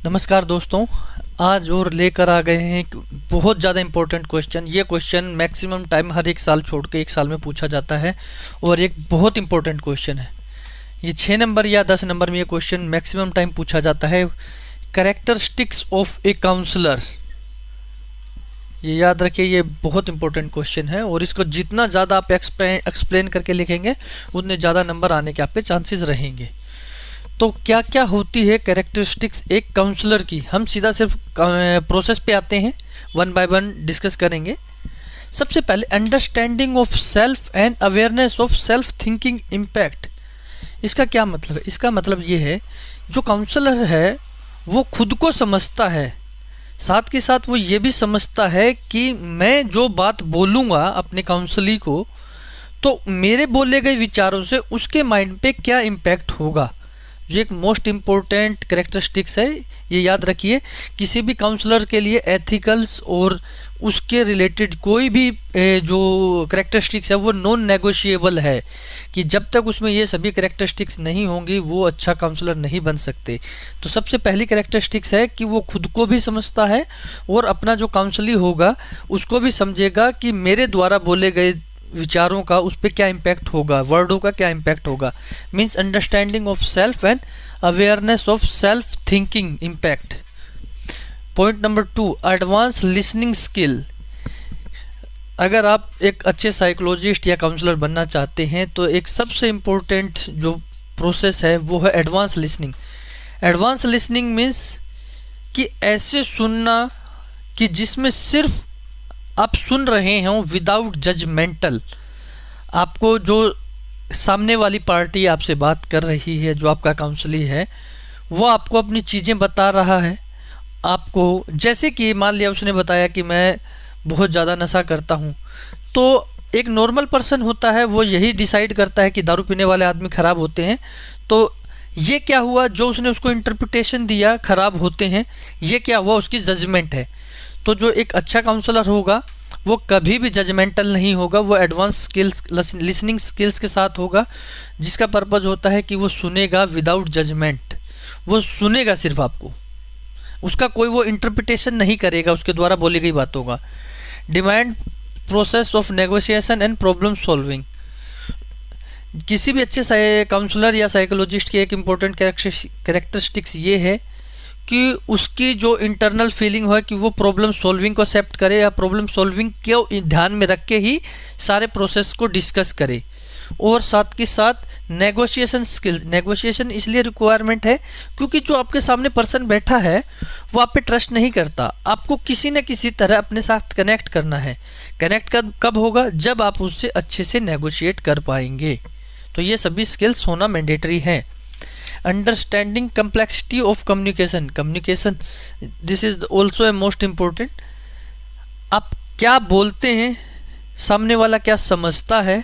नमस्कार दोस्तों। आज और लेकर आ गए हैं एक बहुत ज़्यादा इम्पोर्टेंट क्वेश्चन। ये क्वेश्चन मैक्सिमम टाइम हर एक साल छोड़ के एक साल में पूछा जाता है और एक बहुत इम्पोर्टेंट क्वेश्चन है। ये 6 नंबर या 10 नंबर में ये क्वेश्चन मैक्सिमम टाइम पूछा जाता है। कैरेक्टरिस्टिक्स ऑफ ए काउंसलर, ये याद रखिए, ये बहुत इंपॉर्टेंट क्वेश्चन है और इसको जितना ज़्यादा आप एक्सप्लेन करके लिखेंगे उतने ज़्यादा नंबर आने के आपके चांसेस रहेंगे। तो क्या क्या होती है कैरेक्टरिस्टिक्स एक काउंसलर की, हम सीधा सिर्फ प्रोसेस पे आते हैं, वन बाय वन डिस्कस करेंगे। सबसे पहले understanding of self and awareness of self thinking impact. इसका क्या मतलब है? इसका मतलब ये है, जो काउंसलर है वो खुद को समझता है, साथ के साथ वो ये भी समझता है कि मैं जो बात बोलूँगा अपने काउंसली को, तो मेरे बोले गए विचारों से उसके माइंड पे क्या इम्पैक्ट होगा। ये एक मोस्ट इम्पोर्टेंट कैरेक्टरिस्टिक्स है, ये याद रखिए। किसी भी काउंसलर के लिए एथिकल्स और उसके रिलेटेड कोई भी जो कैरेक्टरिस्टिक्स है वो नॉन नेगोशिएबल है, कि जब तक उसमें ये सभी कैरेक्टरिस्टिक्स नहीं होंगी वो अच्छा काउंसलर नहीं बन सकते। तो सबसे पहली कैरेक्टरिस्टिक्स है कि वो खुद को भी समझता है और अपना जो काउंसली होगा उसको भी समझेगा कि मेरे द्वारा बोले गए विचारों का उस पर क्या इम्पैक्ट होगा, वर्डों का क्या इम्पैक्ट होगा। Means understanding of self and awareness of self thinking impact. Point number 2, advance listening skill. अगर आप एक अच्छे साइकोलॉजिस्ट या काउंसलर बनना चाहते हैं तो एक सबसे इम्पोर्टेंट जो प्रोसेस है वो है advance listening. Advance listening means कि ऐसे सुनना कि जिसमें सिर्फ आप सुन रहे हो विदाउट जजमेंटल। आपको जो सामने वाली पार्टी आपसे बात कर रही है, जो आपका काउंसली है, वो आपको अपनी चीज़ें बता रहा है। आपको जैसे कि मान लिया उसने बताया कि मैं बहुत ज़्यादा नशा करता हूँ, तो एक नॉर्मल पर्सन होता है वो यही डिसाइड करता है कि दारू पीने वाले आदमी ख़राब होते हैं। तो ये क्या हुआ, जो उसने उसको इंटरप्रिटेशन दिया ख़राब होते हैं, ये क्या हुआ, उसकी जजमेंट है। तो जो एक अच्छा काउंसलर होगा वो कभी भी जजमेंटल नहीं होगा, वो एडवांस स्किल्स लिसनिंग स्किल्स के साथ होगा, जिसका पर्पज़ होता है कि वो सुनेगा विदाउट जजमेंट। वो सुनेगा सिर्फ आपको, उसका कोई वो इंटरप्रिटेशन नहीं करेगा उसके द्वारा बोली गई बातों का। Demand process of negotiation and problem solving. किसी भी अच्छे काउंसलर या साइकोलॉजिस्ट की एक इम्पोर्टेंट कैरेक्टरिस्टिक्स ये है कि उसकी जो इंटरनल फीलिंग है कि वो प्रॉब्लम सॉल्विंग को एक्सेप्ट करे या प्रॉब्लम सॉल्विंग को ध्यान में रख के ही सारे प्रोसेस को डिस्कस करे। और साथ के साथ नेगोशिएशन स्किल्स। नेगोशिएशन इसलिए रिक्वायरमेंट है क्योंकि जो आपके सामने पर्सन बैठा है वो आप पे ट्रस्ट नहीं करता, आपको किसी न किसी तरह अपने साथ कनेक्ट करना है। कनेक्ट कब होगा, जब आप उससे अच्छे से नेगोशिएट कर पाएंगे। तो ये सभी स्किल्स होना मैंडेटरी है। Understanding complexity of communication. Communication this is also a most important. आप क्या बोलते हैं, सामने वाला क्या समझता है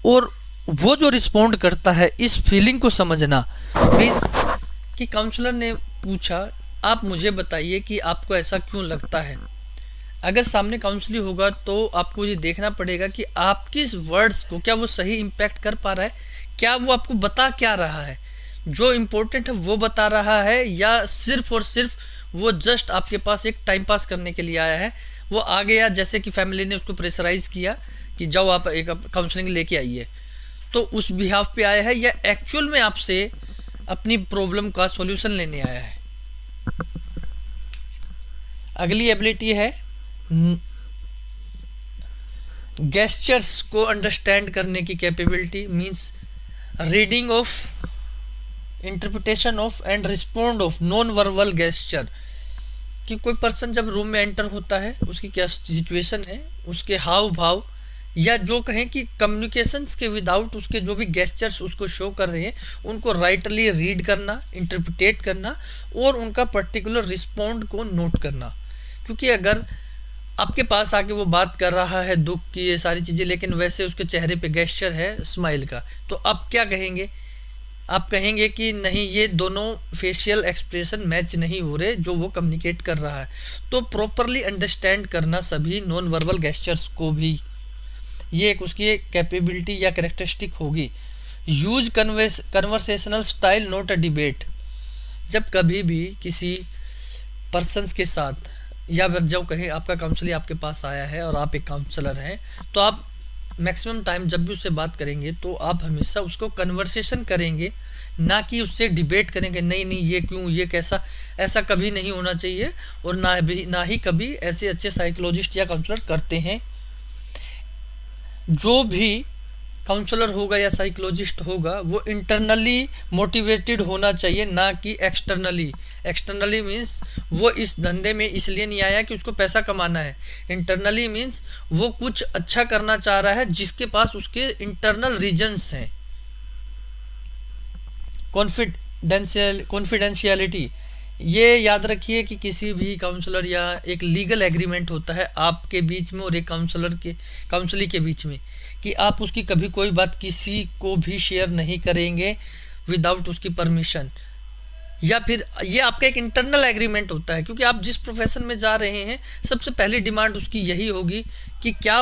और वो जो रिस्पोंड करता है, इस फीलिंग को समझना। मीन्स कि काउंसलर ने पूछा आप मुझे बताइए कि आपको ऐसा क्यों लगता है। अगर सामने काउंसली होगा तो आपको ये देखना पड़ेगा कि आपकी इस वर्ड्स को क्या वो सही इम्पैक्ट कर पा रहा है, क्या वो आपको बता क्या रहा है, जो इम्पोर्टेंट है वो बता रहा है, या सिर्फ और सिर्फ वो जस्ट आपके पास एक टाइम पास करने के लिए आया है। वो आ गया जैसे कि फैमिली ने उसको प्रेशराइज किया कि जाओ आप एक काउंसलिंग लेके आइए, तो उस बिहाफ पे आया है, या एक्चुअल में आपसे अपनी प्रॉब्लम का सॉल्यूशन लेने आया है। अगली एबिलिटी है गेस्चर्स को अंडरस्टैंड करने की capability. Means reading of, interpretation of and respond of non verbal gesture. कि कोई पर्सन जब रूम में एंटर होता है उसकी क्या सिचुएशन है, उसके हाव भाव, या जो कहें कि कम्युनिकेशंस के विदाउट उसके जो भी गेस्चर्स उसको शो कर रहे हैं उनको राइटली रीड करना, इंटरप्रिटेट करना और उनका पर्टिकुलर रिस्पोंड को नोट करना। क्योंकि अगर आपके पास आके वो बात कर रहा है दुख की ये सारी चीज़ें, लेकिन वैसे उसके चेहरे पे गेस्चर है स्माइल का, तो आप क्या कहेंगे? आप कहेंगे कि नहीं, ये दोनों फेशियल एक्सप्रेशन मैच नहीं हो रहे जो वो कम्युनिकेट कर रहा है। तो प्रॉपरली अंडरस्टैंड करना सभी नॉन वर्बल गेस्चर्स को भी, ये एक उसकी कैपेबिलिटी या कैरेक्टरिस्टिक होगी। Use conversational style not a debate. जब कभी भी किसी पर्सन्स के साथ, या फिर जब कहीं आपका काउंसलर आपके पास आया है और आप एक काउंसलर हैं, तो आप मैक्सिमम टाइम जब भी उससे बात करेंगे तो आप हमेशा उसको कन्वर्सेशन करेंगे, ना कि उससे डिबेट करेंगे नहीं नहीं ये क्यों, ये कैसा। ऐसा कभी नहीं होना चाहिए, और ना ही कभी ऐसे अच्छे साइकोलॉजिस्ट या काउंसलर करते हैं। जो भी काउंसलर होगा या साइकोलॉजिस्ट होगा वो इंटरनली मोटिवेटेड होना चाहिए, ना कि एक्सटर्नली। एक्सटर्नली मीन्स वो इस धंधे में इसलिए नहीं आया कि उसको पैसा कमाना है। इंटरनली मीन्स वो कुछ अच्छा करना चाह रहा है जिसके पास उसके इंटरनल रीजंस हैं। कॉन्फिडेंशियलिटी, ये याद रखिए कि किसी भी काउंसलर या एक लीगल एग्रीमेंट होता है आपके बीच में और एक काउंसली के बीच में, कि आप उसकी कभी कोई बात किसी को भी शेयर नहीं करेंगे विदाउट उसकी परमिशन, या फिर ये आपका एक इंटरनल एग्रीमेंट होता है। क्योंकि आप जिस प्रोफेशन में जा रहे हैं सबसे पहली डिमांड उसकी यही होगी कि क्या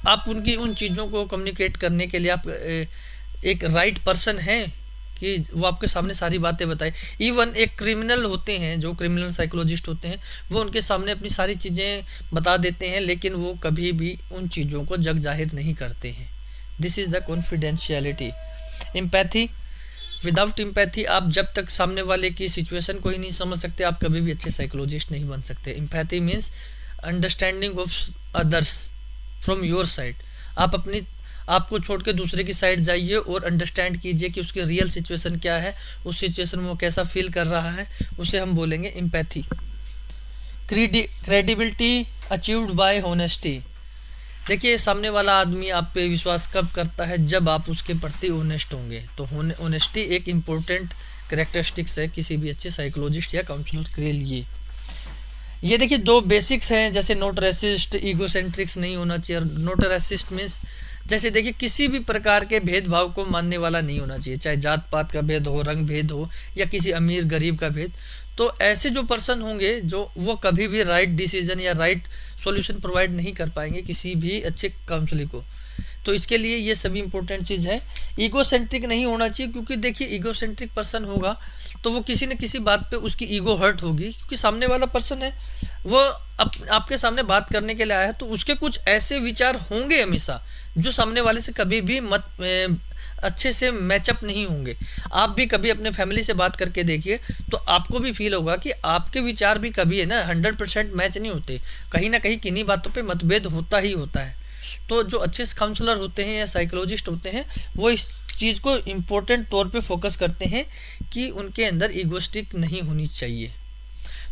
आप उनकी उन चीज़ों को कम्युनिकेट करने के लिए आप एक राइट पर्सन हैं कि वो आपके सामने सारी बातें बताए। इवन एक क्रिमिनल होते हैं, जो क्रिमिनल साइकोलॉजिस्ट होते हैं, वो उनके सामने अपनी सारी चीज़ें बता देते हैं, लेकिन वो कभी भी उन चीज़ों को जग जाहिर नहीं करते हैं। This is the confidentiality. Empathy, without empathy आप जब तक सामने वाले की सिचुएशन को ही नहीं समझ सकते, आप कभी भी अच्छे साइकोलॉजिस्ट नहीं बन सकते। Empathy means understanding of others from your side. आप आपको छोड़ के दूसरे की साइड जाइए और अंडरस्टैंड कीजिए कि उसकी रियल सिचुएशन क्या है, उस सिचुएशन में वो कैसा फील कर रहा है, उसे हम बोलेंगे empathy. Credibility achieved by honesty. देखिए, सामने वाला आदमी आप पे विश्वास कब करता है, जब आप उसके प्रति ऑनेस्ट होंगे। तो ऑनेस्टी एक इम्पोर्टेंट कैरेक्टरिस्टिक्स है किसी भी अच्छे साइकोलॉजिस्ट या काउंसलर के लिए। ये देखिए 2 बेसिक्स हैं, जैसे नॉट रेसिस्ट, ईगोसेंट्रिक्स नहीं होना चाहिए। नॉट रेसिस्ट मीन्स जैसे देखिए किसी भी प्रकार के भेदभाव को मानने वाला नहीं होना चाहिए, चाहे जात पात का भेद हो, रंग भेद हो, या किसी अमीर गरीब का भेद। तो ऐसे जो पर्सन होंगे जो वो कभी भी राइट डिसीजन या राइट सॉल्यूशन प्रोवाइड नहीं कर पाएंगे किसी भी अच्छे काउंसलर को। तो इसके लिए ये सभी इंपॉर्टेंट चीज़ है। ईगोसेंट्रिक नहीं होना चाहिए, क्योंकि देखिए ईगोसेंट्रिक पर्सन होगा तो वो किसी न किसी बात पे उसकी ईगो हर्ट होगी, क्योंकि सामने वाला पर्सन है वो आपके सामने बात करने के लिए आया है, तो उसके कुछ ऐसे विचार होंगे हमेशा जो सामने वाले से कभी भी अच्छे से मैचअप नहीं होंगे। आप भी कभी अपने फैमिली से बात करके देखिए तो आपको भी फील होगा कि आपके विचार भी कभी है ना 100% मैच नहीं होते, कहीं ना कहीं किन्हीं बातों पे मतभेद होता ही होता है। तो जो अच्छे काउंसलर होते हैं या साइकोलॉजिस्ट होते हैं वो इस चीज़ को इम्पोर्टेंट तौर पे फोकस करते हैं कि उनके अंदर ईगोस्टिक नहीं होनी चाहिए।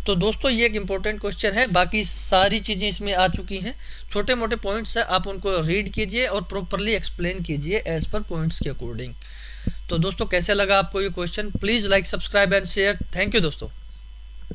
तो दोस्तों ये एक इम्पोर्टेंट क्वेश्चन है, बाकी सारी चीज़ें इसमें आ चुकी हैं। छोटे मोटे पॉइंट्स हैं, आप उनको रीड कीजिए और प्रॉपरली एक्सप्लेन कीजिए एज पर पॉइंट्स के अकॉर्डिंग। तो दोस्तों कैसे लगा आपको ये question, please like, subscribe and share. Thank you दोस्तों।